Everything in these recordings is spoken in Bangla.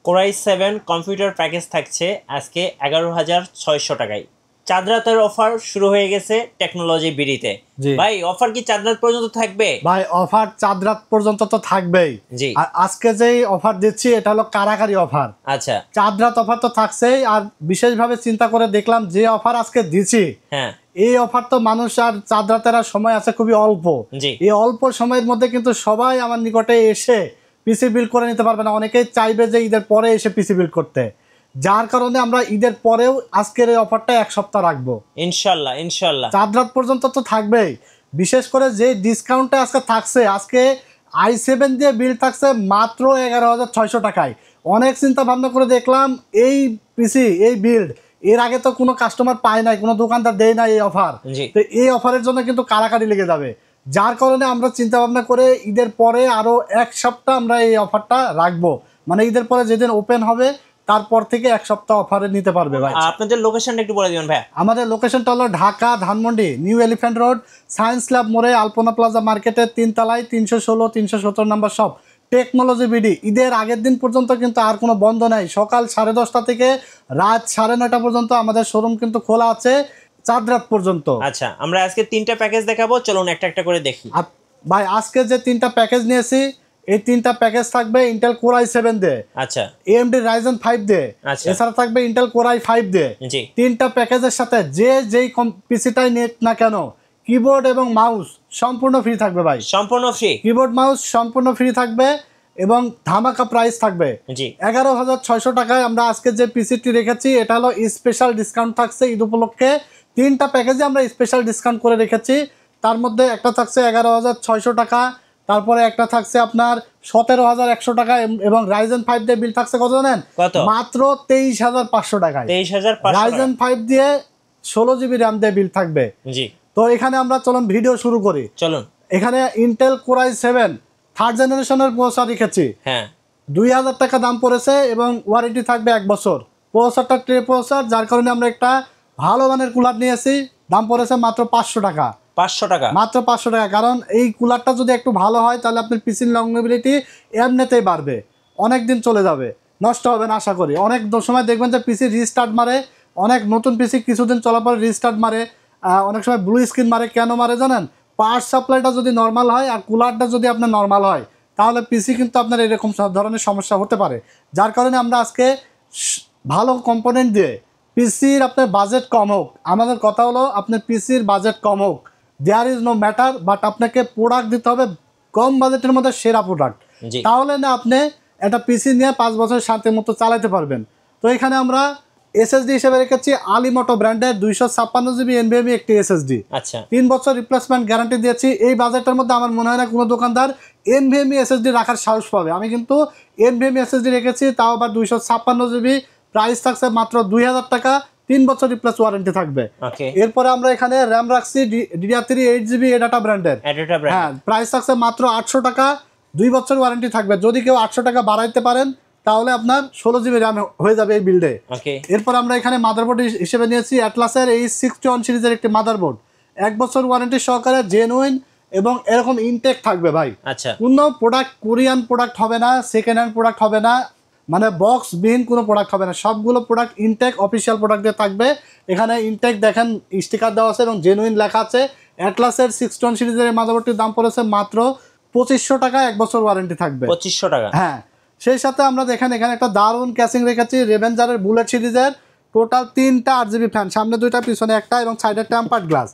Core i7 কম্পিউটার প্যাকেজ থাকছে আজকে 11,600 টাকায়। চাঁদ রাতের অফার শুরু হয়ে গেছে টেকনোলজি বিডিতে। ভাই অফার কি চাঁদ রাত পর্যন্ত থাকবে? ভাই অফার চাঁদ রাত পর্যন্ত তো থাকবেই। জি। আর আজকে যেই অফার দিচ্ছি এটা হলো কারাকারি অফার। আচ্ছা, চাঁদ রাত অফার তো থাকছেই, আর বিশেষভাবে চিন্তা করে দেখলাম যে অফার আজকে দিচ্ছি, হ্যাঁ, এই অফার তো মানুষ আর চাঁদ রাতের আর সময় আছে খুবই অল্প। এই অল্প সময়ের মধ্যে কিন্তু সবাই আমার নিকটে এসে পিসি বিল্ড করে নিতে পারবে না। অনেকেই চাইবে যে ঈদের পরে এসে পিসি বিল্ড করতে, যার কারণে আমরা ঈদের পরেও আজকের এই অফারটা এক সপ্তাহ রাখবো ইনশাল্লাহ। ইনশাল্লাহ চাঁদ রাত পর্যন্ত তো থাকবেই। বিশেষ করে যে ডিসকাউন্টটা আজকে থাকছে, আজকে i7 দিয়ে বিল থাকছে মাত্র 11,600 টাকায়। অনেক চিন্তা ভাবনা করে দেখলাম এই পিসি এই বিল্ড এর আগে তো কোনো কাস্টমার পায় নাই, কোনো দোকানদার দেয় না এই অফার। তো এই অফারের জন্য কিন্তু কারাকারি লেগে যাবে, যার কারণে আমরা চিন্তা ভাবনা করে ঈদের পরে আরো এক সপ্তাহ আমরা এই অফারটা রাখবো। মানে ঈদের পরে যেদিন ওপেন হবে তারপর থেকে এক সপ্তাহ অফারে নিতে পারবে। ভাই আপনাদের লোকেশনটা একটু বলে দিবেন ভাই। আমাদের লোকেশনটা হলো Dhaka Dhanmondi new elephant road science lab মোড়ে আলপনা প্লাজা মার্কেটের 3 তলায় 316 317 নম্বর শপ টেকনোলজি বিডি। ঈদের আগের দিন পর্যন্ত কিন্তু আর কোনো বন্ধ নাই। সকাল 10:30 থেকে রাত 9:30 পর্যন্ত আমাদের শোরুম কিন্তু খোলা আছে, চাঁদ রাত পর্যন্ত। আচ্ছা, আমরা আজকে 3টা প্যাকেজ দেখাবো, চলুন একটা একটা করে দেখি। ভাই আজকে যে 3টা প্যাকেজ নিয়েছি, এই 3টা প্যাকেজ থাকবে ইন্টেল কোর i7 দিয়ে, আচ্ছা, AMD Ryzen 5 দিয়ে, এছাড়া থাকবে ইন্টেল কোর i5 দিয়ে। 3টা প্যাকেজের সাথে যেই পিসিটাই নেট না কেন কিবোর্ড এবং মাউস সম্পূর্ণ ফ্রি থাকবে ভাই। সম্পূর্ণ ফ্রি কিবোর্ড মাউস সম্পূর্ণ ফ্রি থাকবে এবং ধামাকা প্রাইস থাকবে। 11,600 টাকায় আমরা আজকে যে পিসিটি রেখেছি এটা হলো স্পেশাল ডিসকাউন্ট থাকছে ঈদ উপলক্ষে। 3টা প্যাকেজে আমরা স্পেশাল ডিসকাউন্ট করে রেখেছি। তার মধ্যে একটা থাকছে 11,600 টাকা, তারপরে একটা থাকছে আপনার 17,100 টাকা, এবং Ryzen 5 দিয়ে বিল থাকছে কত জানেন? মাত্র 23,500 টাকায়। 23,500 Ryzen 5 দিয়ে 16 জিবি র্যাম দিয়ে বিল থাকবে। জি। তো এখানে আমরা চলুন ভিডিও শুরু করি। চলুন। এখানে ইন্টেল কোর i7 থার্ড জেনারেশনের প্রসেসর রেখেছি। হ্যাঁ, 2,000 টাকা দাম পড়েছে এবং ওয়ারেন্টি থাকবে 1 বছর। প্রসেসরটা ট্রে প্রসেসর, যার কারণে আমরা একটা ভালো মানের কুলার নিয়েছি। দাম পড়েছে মাত্র 500 টাকা। 500 টাকা, মাত্র 500 টাকা। কারণ এই কুলারটা যদি একটু ভালো হয় তাহলে আপনার পিসির লংজিভিটি এমনিতেই বাড়বে, অনেক দিন চলে যাবে, নষ্ট হবে না আশা করি। অনেক সময় দেখবেন যে পিসি রিস্টার্ট মারে, অনেক নতুন পিসি কিছুদিন চলার পরে রিস্টার্ট মারে, অনেক সময় ব্লু স্ক্রিন মারে। কেন মারে জানেন? পাওয়ার সাপ্লাইটা যদি নর্মাল হয় আর কুলারটা যদি আপনার নর্মাল হয় তাহলে পিসি কিন্তু আপনার এরকম ধরনের সমস্যা হতে পারে। যার কারণে আমরা আজকে ভালো কম্পোনেন্ট দিয়ে পিসির আপনার বাজেট কম হোক, আমাদের কথা হলো আপনার পিসির বাজেট কম হোক, there is no matter, but আপনাকে প্রোডাক্ট দিতে হবে কম বাজেটের মধ্যে সেরা প্রোডাক্ট। তাহলে না আপনি একটা পিসি নিয়ে 5 বছর শান্তির মতো চালাতে পারবেন। তো এখানে আমরা এসএসডি হিসেবে রেখেছি আলিমোটো ব্র্যান্ডের 256 জিবি NVMe একটি এসএসডি। আচ্ছা, 3 বছর রিপ্লেসমেন্ট গ্যারান্টি দিয়েছি। এই বাজেটের মধ্যে আমার মনে হয় না কোনো দোকানদার NVMe এসএসডি রাখার সাহস পাবে। আমি কিন্তু NVMe এসএসডি রেখেছি, তাও আবার 256 জিবি। প্রাইস থাকছে মাত্র 2,000 টাকা, 3 বছর রিপ্লেস ওয়ারেন্টি থাকবে। এরপরে আমরা এখানে র্যাম রাখছি DDR3 8GB এডাটা ব্র্যান্ডের। হ্যাঁ, প্রাইস থাকছে মাত্র 800 টাকা, 2 বছর ওয়ারেন্টি থাকবে। যদি কেউ 800 টাকা বাড়াইতে পারেন তাহলে আপনার 16 জিবি র্যাম হয়ে যাবে এই বিল্ডে। এরপর আমরা এখানে মাদারবোর্ড হিসেবে নিয়েছি অ্যাটলাসের H61 সিরিজের একটি মাদারবোর্ড, 1 বছর ওয়ারেন্টি সহকারে, জেনুইন এবং এরকম ইনটেক থাকবে ভাই। আচ্ছা, কোনো প্রোডাক্ট কোরিয়ান প্রোডাক্ট হবে না, সেকেন্ড হ্যান্ড প্রোডাক্ট হবে না, মানে বক্স বিহীন কোনো প্রোডাক্ট হবে না। সবগুলো প্রোডাক্ট ইনটেক অফিসিয়াল প্রোডাক্ট দিয়ে থাকবে। এখানে ইনটেক দেখেন স্টিকার দেওয়া আছে এবং জেনুইন লেখা আছে। অ্যাটলাসের 61 সিরিজের মাদারবোর্ডটির দাম পড়েছে মাত্র 2500 টাকা, 1 বছর ওয়ারেন্টি থাকবে। 2500 টাকা। হ্যাঁ, সেই সাথে আমরা দেখেন এখানে একটা দারুণ ক্যাসিং রেখেছি রেভেঞ্জারের বুলেট সিরিজের। টোটাল 3টা 8GB ফ্যান, সামনে 2টা পিছনে একটা, এবং সাইডে টেম্পার্ড গ্লাস।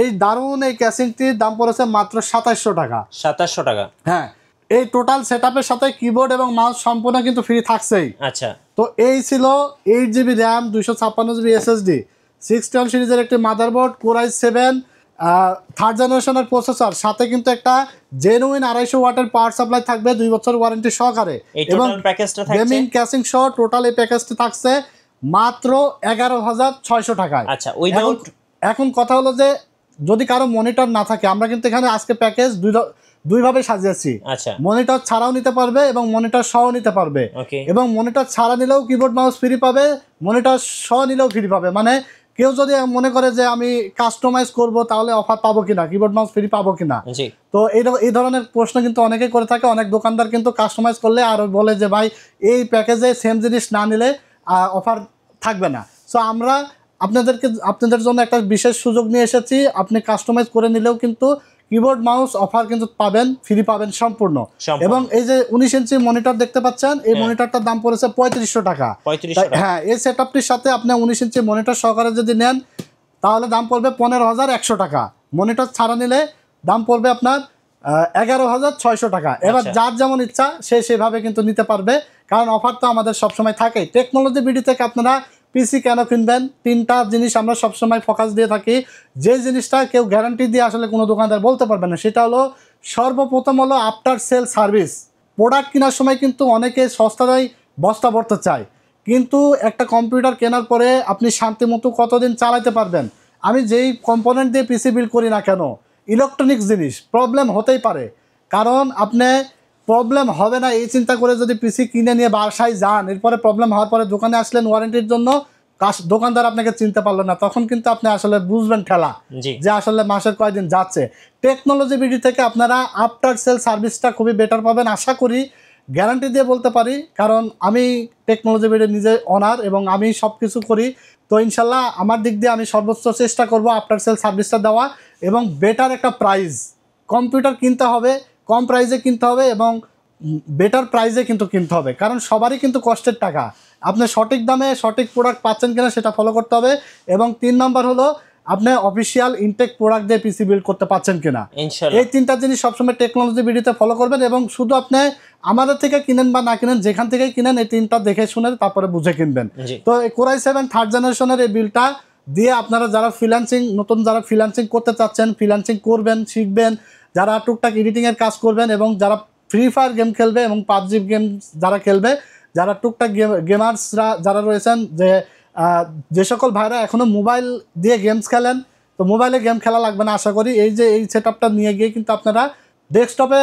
এই দারুণ এই ক্যাসিংটির দাম পড়েছে মাত্র 2700 টাকা। 2700 টাকা। হ্যাঁ, এই টোটাল সেটআপের সাথে কিবোর্ড এবং মাউস সম্পূর্ণ কিন্তু ফ্রি থাকছেই। আচ্ছা, তো এই ছিল 8GB র্যাম, 256 জিবি SSD, 61 সিরিজের একটি মাদারবোর্ড, কোর i7 থার্ড জেনারেশনের প্রসেসর, সাথে কিন্তু একটা জেনুইন 250 ওয়াটের পাওয়ার সাপ্লাই থাকবে 2 বছর ওয়ারেন্টি সহকারে, এবং গেমিং ক্যাসিং সহ টোটাল এই প্যাকেজটি থাকছে মাত্র 11,600 টাকায়। আচ্ছা, এখন কথা হলো যে যদি কারো মনিটর না থাকে, আমরা কিন্তু এখানে আজকে প্যাকেজ দুইভাবে সাজিয়েছি। মনিটর ছাড়াও নিতে পারবে এবং মনিটর সহ নিতে পারবে, এবং মনিটর ছাড়া নিলেও কিবোর্ড মাউস ফ্রি পাবে, মনিটর সহ নিলেও ফ্রি পাবে। মানে কেউ যদি মনে করে যে আমি কাস্টমাইজ করব তাহলে অফার পাবো কিনা, কিবোর্ড মাউস ফ্রি পাবো কিনা, তো এই ধরনের প্রশ্ন কিন্তু অনেকেই করে থাকে। অনেক দোকানদার কিন্তু কাস্টমাইজ করলে আর বলে যে ভাই এই প্যাকেজে সেম জিনিস না নিলে অফার থাকবে না। সো আমরা আপনাদের জন্য একটা বিশেষ সুযোগ নিয়ে এসেছি। আপনি কাস্টমাইজ করে নিলেও কিন্তু কিবোর্ড মাউস অফার কিন্তু পাবেন, ফ্রি পাবেন সম্পূর্ণ। এবং এই যে 19 ইঞ্চি মনিটর দেখতে পাচ্ছেন, এই মনিটরটার দাম পড়েছে 3500 টাকা। হ্যাঁ, এই সেটআপটির সাথে আপনি 19 ইঞ্চি মনিটর সহকারে যদি নেন তাহলে দাম পড়বে 15,100 টাকা। মনিটর ছাড়া নিলে দাম পড়বে আপনার 11,600 টাকা। এবার যার যেমন ইচ্ছা সে সেভাবে কিন্তু নিতে পারবে, কারণ অফার তো আমাদের সবসময় থাকে। টেকনোলজি ভিডিও থেকে আপনারা পিসি কেন কিনবেন, 3টা জিনিস আমরা সবসময় ফোকাস দিয়ে থাকি। যে জিনিসটা কেউ গ্যারান্টি দিয়ে আসলে কোনো দোকানদার বলতে পারবে না, সেটা হলো সর্বপ্রথম হলো আফটার সেল সার্ভিস। প্রোডাক্ট কেনার সময় কিন্তু অনেকে সস্তায় বস্তা ভরতে চায়, কিন্তু একটা কম্পিউটার কেনার পরে আপনি শান্তি মতো কতদিন চালাতে পারবেন। আমি যেই কম্পোনেন্ট দিয়ে পিসি বিল্ড করি না কেন, ইলেকট্রনিক্স জিনিস প্রবলেম হতেই পারে। কারণ আপনি প্রবলেম হবে না এই চিন্তা করে যদি পিসি কিনে নিয়ে বাসায় যান, এরপরে প্রবলেম হওয়ার পরে দোকানে আসলেন ওয়ারেন্টির জন্য, দোকানদার আপনাকে চিনতে পারলো না, তখন কিন্তু আপনি আসলে বুঝবেন ঠেলা যে আসলে মাসের কয়েকদিন যাচ্ছে। টেকনোলজি ভিডিও থেকে আপনারা আফটার সেল সার্ভিসটা খুবই বেটার পাবেন আশা করি, গ্যারান্টি দিয়ে বলতে পারি, কারণ আমি টেকনোলজি ভিডিও নিজে অনার এবং আমি সব কিছু করি। তো ইনশাল্লাহ আমার দিক দিয়ে আমি সর্বোচ্চ চেষ্টা করব আফটার সেল সার্ভিসটা দেওয়া এবং বেটার একটা প্রাইস। কম্পিউটার কিনতে হবে কম প্রাইসে কিনতে হবে এবং বেটার প্রাইসে কিন্তু কিনতে হবে, কারণ সবারই কিন্তু কষ্টের টাকা। আপনি সঠিক দামে সঠিক প্রোডাক্ট পাচ্ছেন কিনা সেটা ফলো করতে হবে। এবং 3 নম্বর হলো আপনি অফিসিয়াল ইনটেক প্রোডাক্ট দিয়ে পিসি বিল্ড করতে পারছেন কিনা। এই 3টা জিনিস সবসময় টেকনোলজি ভিডিওতে ফলো করবেন। এবং শুধু আপনি আমাদের থেকে কিনেন বা না কিনেন, যেখান থেকে কিনেন এই 3টা দেখে শুনে তারপরে বুঝে কিনবেন। তো এই Core i7 থার্ড জেনারেশনের এই বিলটা দিয়ে আপনারা যারা যারা ফ্রিল্যান্সিং করতে চাচ্ছেন, ফ্রিল্যান্সিং করবেন, শিখবেন, যারা টুকটাক এডিটিংয়ের কাজ করবেন এবং যারা ফ্রি ফায়ার গেম খেলবে এবং পাবজি গেম যারা খেলবে, যারা টুকটাক গেমার্সরা যারা রয়েছেন, যে সকল ভাইরা এখনও মোবাইল দিয়ে গেমস খেলেন, তো মোবাইলে গেম খেলা লাগবে না আশা করি। এই যে এই সেটআপটা নিয়ে গিয়ে কিন্তু আপনারা ডেস্কটপে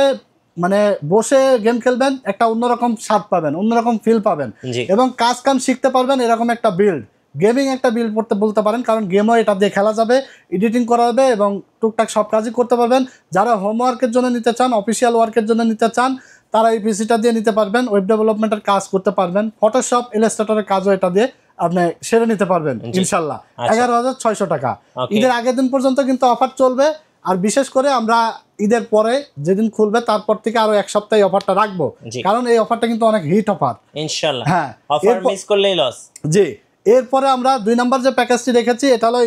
মানে বসে গেম খেলবেন, একটা অন্যরকম স্বাদ পাবেন, অন্যরকম ফিল পাবেন এবং কাজ কাম শিখতে পারবেন। এরকম একটা বিল্ড, গেমিং একটা বিল্ড করতে বলতে পারেন, কারণ গেমও এটা দিয়ে খেলা যাবে, এডিটিং করা যাবে এবং টুকটাক সব কাজই করতে পারবেন। যারা হোমওয়ার্কের জন্য নিতে চান, অফিসিয়াল ওয়ার্কের জন্য নিতে চান, তারা এই পিসিটা দিয়ে নিতে পারবেন। ওয়েব ডেভেলপমেন্টের কাজ করতে পারবেন, ফটোশপ ইলাস্ট্রেটরের কাজও এটা দিয়ে আপনি সেরে নিতে পারবেন ইনশাল্লাহ। 11,600 টাকা। ঈদের আগের দিন পর্যন্ত কিন্তু অফার চলবে। আর বিশেষ করে আমরা ঈদের পরে যেদিন খুলবে তারপর থেকে আরো 1 সপ্তাহ অফারটা রাখবো, কারণ এই অফারটা কিন্তু অনেক হিট অফার ইনশাআল্লাহ। হ্যাঁ, অফার মিস করলেই লস। জি, এরপরে আমরা 2 নম্বর যে প্যাকেজটি রেখেছি এটা হলো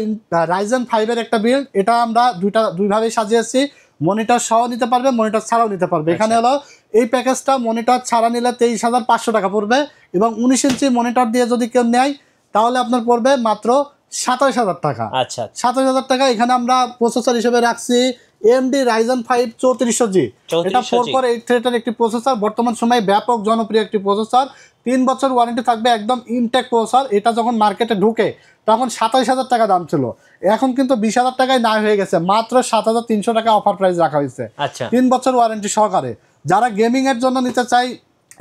Ryzen 5 এর একটা বিল্ড। এটা আমরা দুইভাবেই সাজিয়েছি, মনিটর সহ নিতে পারবে, মনিটর ছাড়াও নিতে পারবে। এখানে হলো এই প্যাকেজটা মনিটর ছাড়া নিলে 23,500 টাকা পড়বে এবং 19 ইঞ্চি মনিটর দিয়ে যদি কেউ নেয় তাহলে আপনার পড়বে মাত্র 27,000 টাকা। আচ্ছা, 27,000 টাকা। এখানে আমরা প্রসেসর হিসেবে রাখছি AMD Ryzen 5 3400G। এটা 4 কোর 8 থ্রেডের একটি প্রসেসর, বর্তমান সময়ে ব্যাপক জনপ্রিয় একটি প্রসেসর। 3 বছর ওয়ারেন্টি থাকবে, একদম ইনটেক প্রসেসর। এটা যখন মার্কেটে ঢুকে তখন 27,000 টাকা দাম ছিল, এখন কিন্তু 20,000 টাকায় না হয়ে গেছে, মাত্র 7,300 টাকা অফার প্রাইস রাখা হয়েছে 3 বছর ওয়ারেন্টি সহকারে। যারা গেমিং এর জন্য নিতে চাই,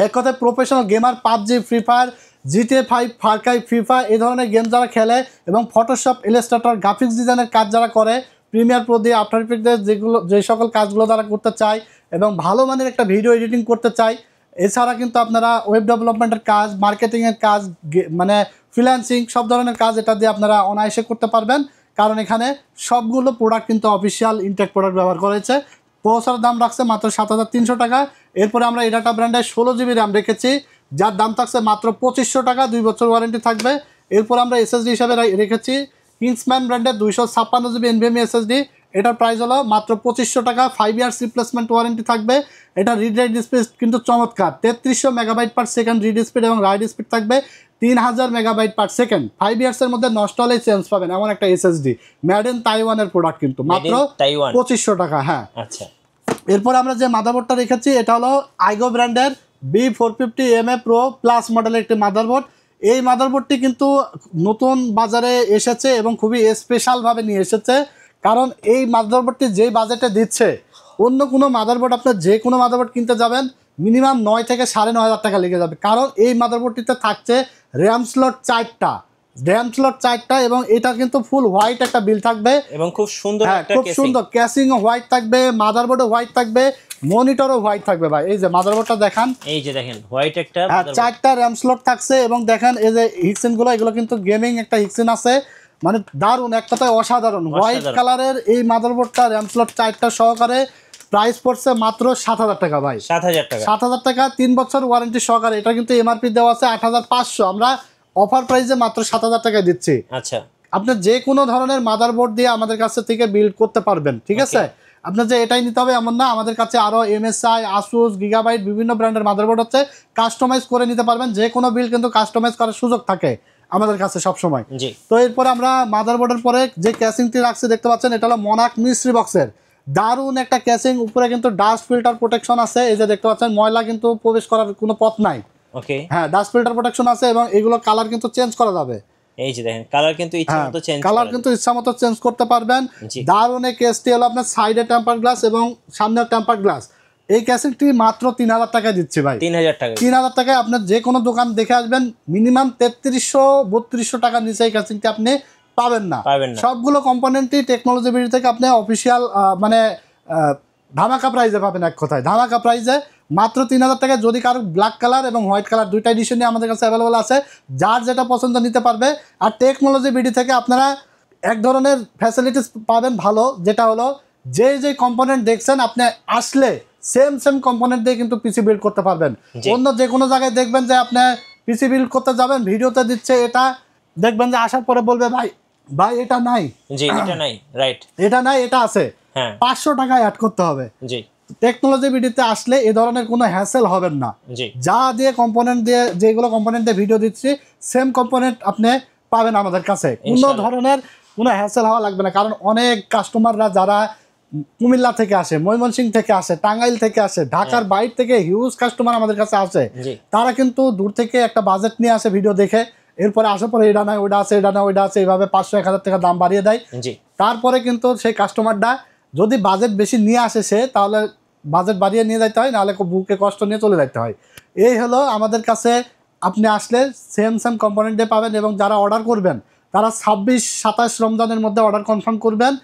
এক কথায় professional gamer, PUBG, free fire, GTA 5, Far Cry, FIFA এই ধরনের গেম যারা খেলে এবং ফটোশপ ইলাস্ট্রেটর গ্রাফিক্স ডিজাইনের কাজ যারা করে, প্রিমিয়ার প্রো দিয়ে, আফটার ইফেক্ট দিয়ে যে সকল কাজগুলো তারা করতে চায় এবং ভালো মানের একটা ভিডিও এডিটিং করতে চায়, এছাড়া কিন্তু আপনারা ওয়েব ডেভেলপমেন্টের কাজ, মার্কেটিংয়ের কাজ, মানে ফ্রিল্যান্সিং সব ধরনের কাজ এটা দিয়ে আপনারা অনায়াসে করতে পারবেন, কারণ এখানে সবগুলো প্রোডাক্ট কিন্তু অফিসিয়াল ইনটেক প্রোডাক্ট ব্যবহার করেছে। প্রসেসরের দাম রাখছে মাত্র 7,300 টাকা। এরপরে আমরা এডাটা ব্র্যান্ডের 16GB র্যাম রেখেছি, যার দাম থাকছে মাত্র 2500 টাকা, 2 বছর ওয়ারেন্টি থাকবে। এরপর আমরা এসএসডি হিসাবে রেখেছি কিংসম্যান ব্র্যান্ডের 256GB NVMe এসএসডি। এটার প্রাইস হলো মাত্র 2500 টাকা, 5 ইয়ার্স রিপ্লেসমেন্ট ওয়ারেন্টি থাকবে। এটা রিড রাইট স্পিড কিন্তু চমৎকার, 3300 megabyte per second read speed এবং রাইট স্পিড থাকবে 3000 মেগাবাইট পার সেকেন্ড। 5 ইয়ার্সের মধ্যে নষ্ট হলেই চেঞ্জ পাবেন এমন একটা এসএসডি, মেড ইন তাইওয়ানের প্রোডাক্ট, কিন্তু মাত্র 2500 টাকা। হ্যাঁ, আচ্ছা। এরপর আমরা যে মাদারবোর্ডটা রেখেছি এটা হলো আইগো ব্র্যান্ডের B450MA Pro প্লাস মডেলের একটি মাদারবোর্ড। এই মাদারবোর্ডটি কিন্তু নতুন বাজারে এসেছে এবং খুবই স্পেশালভাবে নিয়ে এসেছে, কারণ এই মাদারবোর্ডটি যেই বাজেটে দিচ্ছে, অন্য কোনো মাদারবোর্ড আপনার যে কোনো মাদারবোর্ড কিনতে যাবেন মিনিমাম 9 থেকে 9,500 টাকা লেগে যাবে, কারণ এই মাদারবোর্ডটিতে থাকছে র্যাম স্লট 4টা, র্যাম স্লট 4টা এবং এটা কিন্তু ফুল হোয়াইট একটা বিল থাকবে এবং খুব সুন্দর একটা খুব কেসিং। সুন্দর কেসিং হোয়াইট থাকবে, মাদারবোর্ডও হোয়াইট থাকবে, মনিটরও হোয়াইট থাকবে ভাই। এই যে মাদারবোর্ডটা দেখান, এই যে দেখেন হোয়াইট একটা 4টা র্যাম স্লট থাকছে এবং দেখেন এই যে হিক্সেন গুলো, এগুলো কিন্তু গেমিং একটা হিক্সেন আছে, মানে দারুণ, এক কথায় অসাধারণ। হোয়াইট কালারের এই মাদারবোর্ডটা র্যাম স্লট 4টা সহকারে প্রাইস পড়ছে মাত্র 7,000 টাকা ভাই। 7,000 টাকা, 7,000 টাকা 3 বছর ওয়ারেন্টি সহকারে। এটা কিন্তু এমআরপি দেওয়া আছে 8,500, আমরা অফার প্রাইসে মাত্র 7,000 টাকা দিচ্ছি। আচ্ছা, আপনি যে কোনো ধরনের মাদারবোর্ড দিয়ে আমাদের কাছ থেকে বিল্ড করতে পারবেন, ঠিক আছে? আপনার যে এটাই নিতে হবে এমন না, আমাদের কাছে আরো MSI, আসুস, গিগাবাইট বিভিন্ন ব্র্যান্ডের মাদারবোর্ড হচ্ছে, কাস্টমাইজ করে নিতে পারবেন। যে কোনো বিল কিন্তু কাস্টমাইজ করার সুযোগ থাকে আমাদের কাছে সব সময়। জি। তো এরপরে আমরা মাদারবোর্ডের পরে যে ক্যাসিংটি রাখছি দেখতে পাচ্ছেন, এটা হলো মনাক মিস্ট্রি বক্সের দারুণ একটা ক্যাসিং। উপরে কিন্তু ডাস্ট ফিল্টার প্রোটেকশন আছে, এই যে দেখতে পাচ্ছেন, ময়লা কিন্তু প্রবেশ করার কোনো পথ নাই। ওকে, হ্যাঁ, ডাস্ট ফিল্টার প্রোটেকশন আছে এবং এগুলো কালার কিন্তু চেঞ্জ করা যাবে। এই যে দেখেন কালার কিন্তু ইচ্ছামতো চেঞ্জ, কালার কিন্তু ইচ্ছামতো চেঞ্জ করতে পারবেন। দারুণ এই কেসটি হলো আপনার সাইডে টেম্পার গ্লাস এবং সামনে টেম্পার গ্লাস। এই ক্যাসিংটি মাত্র 3,000 টাকায় দিচ্ছি ভাই। 3,000 টাকা, 3,000 টাকায় আপনার যে কোনো দোকান দেখে আসবেন, মিনিমাম 3300-3200 টাকার নিচে এই ক্যাসিংটি আপনি পাবেন না। সবগুলো কম্পোনেন্টই টেকনোলজি বিডি থেকে আপনি অফিসিয়াল মানে ধামাকা প্রাইজে পাবেন। এক কথায় ধামাকা প্রাইজে মাত্র 3,000 টাকায়। যদি কারো ব্ল্যাক কালার এবং হোয়াইট কালার দুইটা এডিশনই আমাদের কাছে অ্যাভেলেবল আছে, যার যেটা পছন্দ নিতে পারবে। আর টেকনোলজি বিডি থেকে আপনারা এক ধরনের ফ্যাসিলিটিস পাবেন ভালো, যেটা হলো যে কম্পোনেন্ট দেখছেন আপনি আসলে সেম কম্পোনেন্ট দিয়ে কিন্তু পিসি বিল্ড করতে পারবেন। অন্য যে কোনো জায়গায় দেখবেন যে আপনি পিসি বিল্ড করতে যাবেন, ভিডিওতে দিচ্ছে, এটা দেখবেন যে আসার পরে বলবে ভাই এটা নাই, জি এটা নাই, রাইট, এটা নাই, এটা আছে, হ্যাঁ 500 টাকা অ্যাড করতে হবে। জি, টেকনোলজি ভিডিওতে আসলে এই ধরনের কোনো হ্যাসেল হবেন না। যা দিয়ে কম্পোনেন্ট দিয়ে, যেগুলো কম্পোনেন্ট দিয়ে ভিডিও দিচ্ছি, সেম কম্পোনেন্ট আপনি পাবেন আমাদের কাছে। কোনো ধরনের কোনো হ্যাসেল হওয়া লাগবে না। কারণ অনেক কাস্টমাররা যারা কুমিল্লা থেকে আসে, ময়মনসিংহ থেকে আসে, টাঙ্গাইল থেকে আসে, ঢাকার বাইরে থেকে হিউজ কাস্টমার আমাদের কাছে আসে। তারা কিন্তু দূর থেকে একটা বাজেট নিয়ে আসে ভিডিও দেখে, এরপরে আসার পরে এটা নাই ওইটা আছে, এটা না ওইটা আছে, এইভাবে 500-1000 টাকা দাম বাড়িয়ে দেয়। তারপরে কিন্তু সেই কাস্টমারটা যদি বাজেট বেশি নিয়ে আসে সে, তাহলে বাজেট বাড়িয়ে নিয়ে যাইতে হয়, নাহলে বুকে কষ্ট নিয়ে চলে যাইতে হয়। এই হলো আমাদের কাছে আপনি আসলে সেম কম্পোনেন্ট দিয়ে পাবেন। এবং যারা অর্ডার করবেন তারা 26-27 রমজানের মধ্যে অর্ডার কনফার্ম করবেন।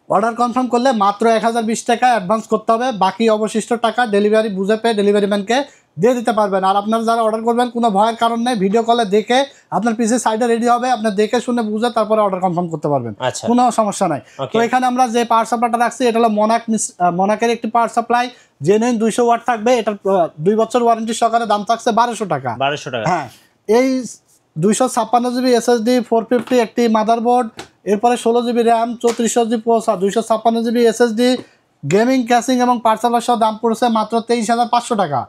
অর্ডার কনফার্ম করলে মাত্র 1020 টাকা অ্যাডভান্স করতে হবে, বাকি অবশিষ্ট টাকা ডেলিভারি বুঝে পেয়ে ডেলিভারি ম্যানকে দিয়ে দিতে পারবেন। আর আপনারা যারা অর্ডার করবেন, কোনো ভয়ের কারণ নেই, ভিডিও কলে দেখে আপনার পিসি সাইডে রেডি হবে, আপনি দেখে শুনে বুঝে তারপরে অর্ডার কনফার্ম করতে পারবেন, কোনো সমস্যা নাই। তো এখানে আমরা যে পাওয়ার সাপ্লাইটা রাখছি, এটা হলো মনাকের একটি পাওয়ার সাপ্লাই, জেনুইন 200 ওয়াট থাকবে। এটার 2 বছর ওয়ারেন্টি সহকারে দাম থাকছে 1200 টাকা। হ্যাঁ, এই 256 জিবি SSD 450 একটি মাদারবোর্ড, এরপরে 16 GB RAM, 3400 GB processor, 256 GB SSD, gaming, casing এবং পার্সেলার সহ দাম পড়ছে মাত্র 23,500 টাকা।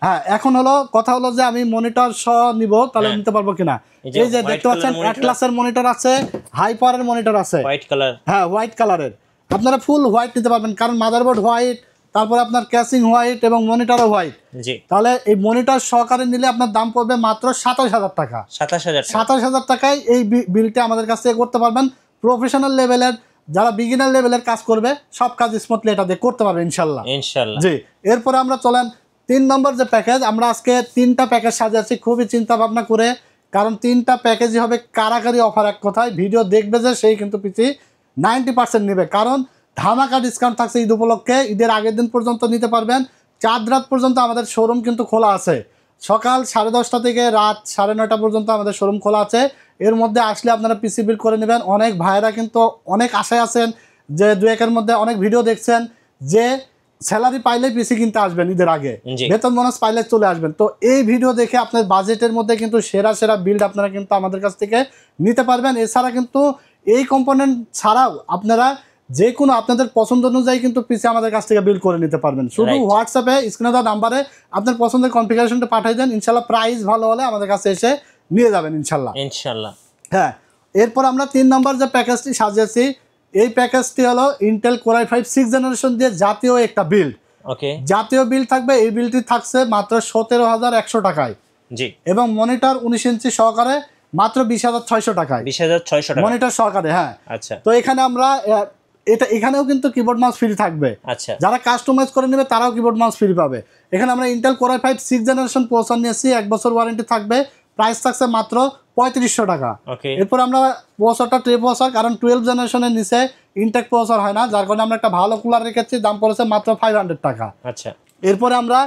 হ্যাঁ, এখন হলো কথা হলো যে আমি মনিটর সহ নিব, তাহলে নিতে পারবো কিনা। এই যে দেখতে পাচ্ছেন অ্যাটলাসের মনিটর আছে, হাই পাওয়ারের মনিটর আছে, হোয়াইট কালার, হ্যাঁ হোয়াইট কালারের। আপনারা ফুল হোয়াইট নিতে পারবেন, কারণ মাদারবোর্ড হোয়াইট, তারপরে আপনার ক্যাসিং হোয়াইট এবং মনিটরও হোয়াইট। তাহলে এই মনিটর সহকারে নিলে আপনার দাম পড়বে মাত্র 27,000 টাকা। 27,000 টাকায় এই বিলটা আমাদের কাছ থেকে করতে পারবেন। প্রফেশনাল লেভেলের যারা বিগিনার লেভেলের কাজ করবে, সব কাজ স্মুথলি এটা দিয়ে করতে পারবে ইনশাল্লাহ। জি, এরপরে আমরা চলেন 3 নম্বর যে প্যাকেজ। আমরা আজকে 3টা প্যাকেজ সাজাচ্ছি খুবই চিন্তা ভাবনা করে, কারণ 3টা প্যাকেজই হবে কারাকারি অফার। এক কথায় ভিডিও দেখবে যে সেই কিন্তু পিসি 90% নেবে, কারণ ধামাকা ডিসকাউন্ট থাকছে ঈদ উপলক্ষে। ঈদের আগের দিন পর্যন্ত নিতে পারবেন, 4 রাত পর্যন্ত আমাদের শোরুম কিন্তু খোলা আছে। সকাল 10:30 থেকে রাত 9:30 পর্যন্ত আমাদের শোরুম খোলা আছে। এর মধ্যে আসলে আপনারা পিসি বিল্ড করে নেবেন। অনেক ভাইরা কিন্তু অনেক আশায় আছেন যে 2-1-এর মধ্যে অনেক ভিডিও দেখছেন যে স্যালারি পাইলে পিসি কিনতে আসবেন, ঈদের আগে বেতন বোনাস পাইলে চলে আসবেন। তো এই ভিডিও দেখে আপনার বাজেটের মধ্যে কিন্তু সেরা বিল্ড আপনারা কিন্তু আমাদের কাছ থেকে নিতে পারবেন। এছাড়া কিন্তু এই কম্পোনেন্ট ছাড়াও আপনারা যে কোনো আপনাদের পছন্দ অনুযায়ী কিন্তু পিসি আমাদের কাছ থেকে বিল্ড করে নিতে পারবেন। শুধু হোয়াটসঅ্যাপে স্ক্রিনে দেওয়া নাম্বারে আপনার পছন্দের কনফিগারেশনটা পাঠিয়ে দেন, ইনশাল্লাহ প্রাইস ভালো হলে আমাদের কাছে এসে নিয়ে যাবেন ইনশাল্লাহ। হ্যাঁ, এরপর আমরা 3 নম্বর যে প্যাকেজটি সাজিয়েছি, এই প্যাকেজটি হলো Intel Core i5 6th generation দিয়ে জাতীয় একটা বিল্ড। জাতীয় বিল্ড থাকবে। এই বিল্ডটি থাকছে মাত্র 17,100 টাকায় এবং মনিটর 19 ইঞ্চি সহকারে মাত্র 20,600 টাকায়, মনিটর সহকারে। হ্যাঁ, তো এখানে আমরা এখানেও কিন্তু কিবোর্ড মাউস ফ্রি থাকবে। যারা কাস্টমাইজ করে নেবে তারাও কিবোর্ড মাউস ফ্রি পাবে। এখানে আমরা Intel Core i5 6th generation processor নিয়েছি, 1 বছর ওয়ারেন্টি থাকবে, প্রাইস থাকছে মাত্র 3500 টাকা। ওকে, এরপর আমরা প্রসেসরটা ট্রে প্রসেসর, কারণ 12 জেনারেশনের নিচে ইনটেক প্রসেসর হয় না, যার কারণে আমরা একটা ভালো কুলার রেখেছি, দাম পড়েছে মাত্র 500 টাকা। আচ্ছা, এরপরে আমরা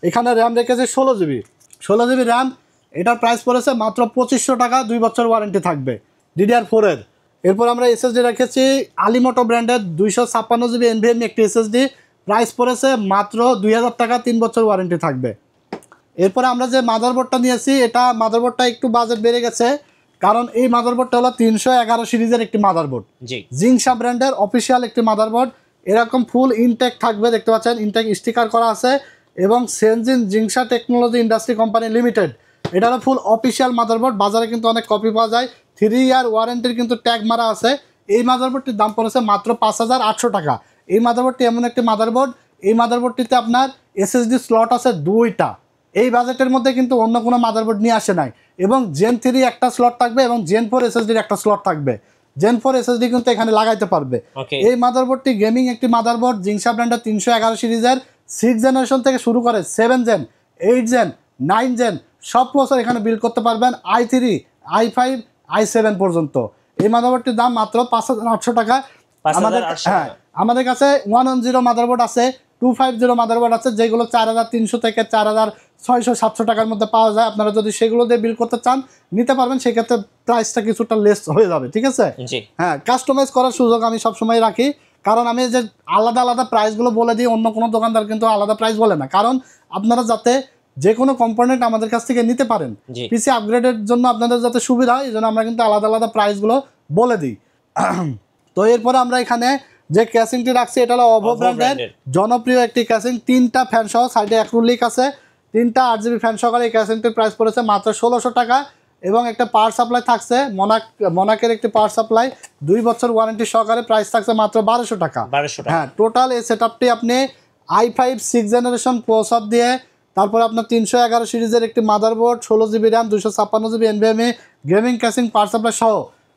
এখানে র্যাম রেখেছি 16 জিবি র্যাম, এটার প্রাইস পড়েছে মাত্র 2500 টাকা, 2 বছর ওয়ারেন্টি থাকবে DDR4 এর। এরপর আমরা এসএসডি রেখেছি আলিমোটো ব্র্যান্ডের 256 জিবি NVMe একটি এসএসডি, প্রাইস পড়েছে মাত্র 2000 টাকা, 3 বছর ওয়ারেন্টি থাকবে। এরপরে আমরা যে মাদারবোর্ডটা নিয়েছি, এটা মাদারবোর্ডটা একটু বাজেট বেড়ে গেছে, কারণ এই মাদারবোর্ডটা হলো 311 সিরিজের একটি মাদারবোর্ড, জি, জিংসা ব্র্যান্ডের অফিসিয়াল একটি মাদারবোর্ড। এরকম ফুল ইনটেক থাকবে, দেখতে পাচ্ছেন ইনটেক স্টিকার করা আছে, এবং Schengen জিংসা technology industry company limited, এটা হলো ফুল অফিসিয়াল মাদারবোর্ড। বাজারে কিন্তু অনেক কপি পাওয়া যায়, 3 ইয়ার ওয়ারেন্টির কিন্তু ট্যাগ মারা আছে। এই মাদারবোর্ডটির দাম পড়েছে মাত্র 5800 টাকা। এই মাদারবোর্ডটি এমন একটি মাদারবোর্ড, এই মাদারবোর্ডটিতে আপনার SSD স্লট আছে 2টা। এই বাজেটের মধ্যে কিন্তু অন্য কোনো মাদারবোর্ড নিয়ে আসে নাই, এবং Gen 3 একটা স্লট থাকবে এবং Gen 4 SSDর একটা স্লট থাকবে। Gen 4 SSD কিন্তু এখানে লাগাইতে পারবে। এই মাদারবোর্ডটি গেমিং একটি মাদারবোর্ড, জিংসা ব্র্যান্ডের 311 সিরিজের 6 জেনারেশন থেকে শুরু করে 7 জেন, 8 জেন, 9 জেন সব প্রসেসর এখানে বিল্ড করতে পারবেন, i3, i5, i7 পর্যন্ত। এই মাদারবোর্ডটির দাম মাত্র 5800 টাকা। আমাদের কাছে 110 মাদারবোর্ড আছে, 250 মাদারবোর্ড আছে, যেগুলো 4300 থেকে 4600-700 টাকার মধ্যে পাওয়া যায়। আপনারা যদি সেগুলো দিয়ে বিল করতে চান নিতে পারবেন, সেক্ষেত্রে প্রাইসটা কিছুটা লেস হয়ে যাবে, ঠিক আছে? হ্যাঁ, কাস্টমাইজ করার সুযোগ আমি সবসময় রাখি, কারণ আমি যে আলাদা আলাদা প্রাইসগুলো বলে দিই, অন্য কোনো দোকানদার কিন্তু আলাদা প্রাইস বলে না, কারণ আপনারা যাতে যে কোনো কম্পোনেন্ট আমাদের কাছ থেকে নিতে পারেন, পিসি আপগ্রেডের জন্য আপনাদের যাতে সুবিধা হয়, এই জন্য আমরা কিন্তু আলাদা আলাদা প্রাইসগুলো বলে দিই। তো এরপরে আমরা এখানে যে ক্যাসিংটি রাখছি, এটা হলো OVO ব্র্যান্ডের জনপ্রিয় একটি ক্যাসিং, 3টা ফ্যান সহ, সাইডে অ্যাক্রিলিক আছে, 3টা 8GB ফ্যান সহকারে এই ক্যাসিংটির প্রাইস পড়েছে মাত্র 1600 টাকা। এবং একটা পাওয়ার সাপ্লাই থাকছে মনাকের একটি পাওয়ার সাপ্লাই, 2 বছর ওয়ারেন্টি সহকারে, প্রাইস থাকছে মাত্র 1200 টাকা। হ্যাঁ, টোটাল এই সেটআপটি আপনি i5 6 জেনারেশন প্রসেসর দিয়ে, তারপর আপনার 311 সিরিজের একটি motherboard, 16GB RAM, 256GB NVMe gaming casing power supply সহ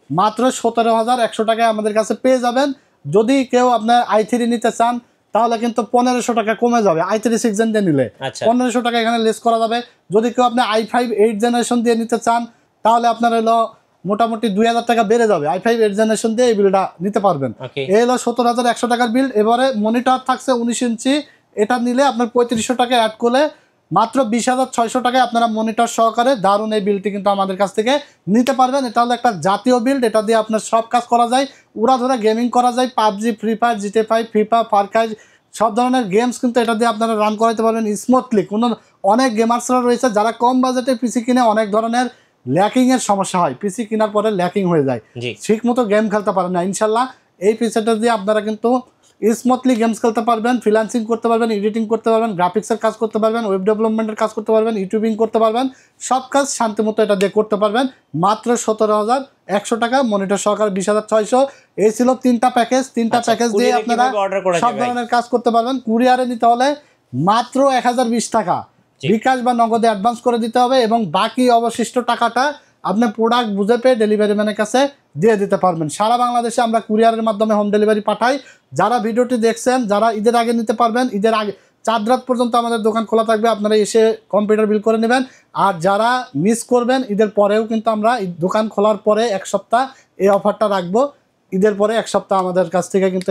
মাত্র 17100 টাকায় আমাদের কাছে পেয়ে যাবেন। যদি কেউ আপনার i3 নিতে চান তাহলে কিন্তু 1500 টাকা কমে যাবে, i3 6 জেন দিয়ে নিলে 1500 টাকা এখানে লেস করা যাবে। যদি কেউ আপনি i5 8 জেনারেশন দিয়ে নিতে চান তাহলে আপনার হলো মোটামুটি 2000 টাকা বেড়ে যাবে, i5 8 জেনারেশন দিয়ে এই বিলটা নিতে পারবেন। এই হলো 17100 টাকার বিল। এবারে মনিটর থাকছে 19 ইঞ্চি, এটা নিলে আপনার 3500 টাকা অ্যাড করলে মাত্র 20600 টাকায় আপনারা মনিটর সহকারে দারুণ এই বিলটি কিন্তু আমাদের কাছ থেকে নিতে পারবেন। এটা হলো একটা জাতীয় বিল্ড, এটা দিয়ে আপনার সব কাজ করা যায়, উড়াধুরা গেমিং করা যায়, PUBG, free fire, GTA 5, FIFA, Far Cry সব ধরনের গেমস কিন্তু এটা দিয়ে আপনারা রান করাতে পারবেন স্মুথলি। অনেক গেমার্সরা রয়েছে যারা কম বাজেটে পিসি কিনে অনেক ধরনের ল্যাকিংয়ের সমস্যা হয়, পিসি কেনার পরে ল্যাকিং হয়ে যায়, ঠিক মতো গেম খেলতে পারেন না। ইনশাল্লাহ এই পিসিটা দিয়ে আপনারা কিন্তু স্মুথলি গেমস খেলতে পারবেন, ফ্রিল্যান্সিং করতে পারবেন, এডিটিং করতে পারবেন, গ্রাফিক্সের কাজ করতে পারবেন, ওয়েব ডেভেলপমেন্টের কাজ করতে পারবেন, ইউটিউবিং করতে পারবেন, সব কাজ শান্তিমতো এটা দিয়ে করতে পারবেন। মাত্র 17100 টাকা, মনিটর সহকারে 20600। এই ছিল 3টা প্যাকেজ, 3টা প্যাকেজ দিয়ে আপনারা সব ধরনের কাজ করতে পারবেন। কুরিয়ারে নিতে হলে মাত্র 1020 টাকা বিকাশ বা নগদে অ্যাডভান্স করে দিতে হবে, এবং বাকি অবশিষ্ট টাকাটা আপনি প্রোডাক্ট বুঝে পেয়ে ডেলিভারি ম্যানের কাছে দিয়ে দিতে পারবেন। সারা বাংলাদেশে আমরা কুরিয়ারের মাধ্যমে হোম ডেলিভারি পাঠাই। যারা ভিডিওটি দেখছেন, যারা ঈদের আগে নিতে পারবেন, ঈদের আগে 4 রাত পর্যন্ত আমাদের দোকান খোলা থাকবে, আপনারা এসে কম্পিউটার বিল করে নেবেন। আর যারা মিস করবেন, ঈদের পরেও কিন্তু আমরা দোকান খোলার পরে 1 সপ্তাহ এই অফারটা রাখবো। ঈদের পরে 1 সপ্তাহ আমাদের কাছ থেকে কিন্তু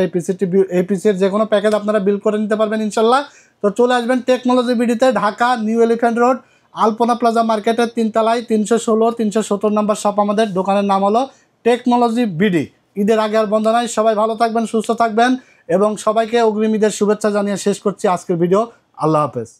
এই পিসির যে কোনো প্যাকেজ আপনারা বিল করে নিতে পারবেন ইনশাল্লাহ। তো চলে আসবেন টেকনোলজি বিডিতে, Dhaka new elephant road, Alpana plaza মার্কেটের 3 তলায় 316-317 নম্বর শপ। আমাদের দোকানের নাম হলো টেকনোলজি বিডি। ঈদের আগে আর বন্ধ নাই, সবাই ভালো থাকবেন, সুস্থ থাকবেন, এবং সবাইকে অগ্রিম ঈদের শুভেচ্ছা জানিয়ে শেষ করছি আজকের ভিডিও। আল্লাহ হাফেজ।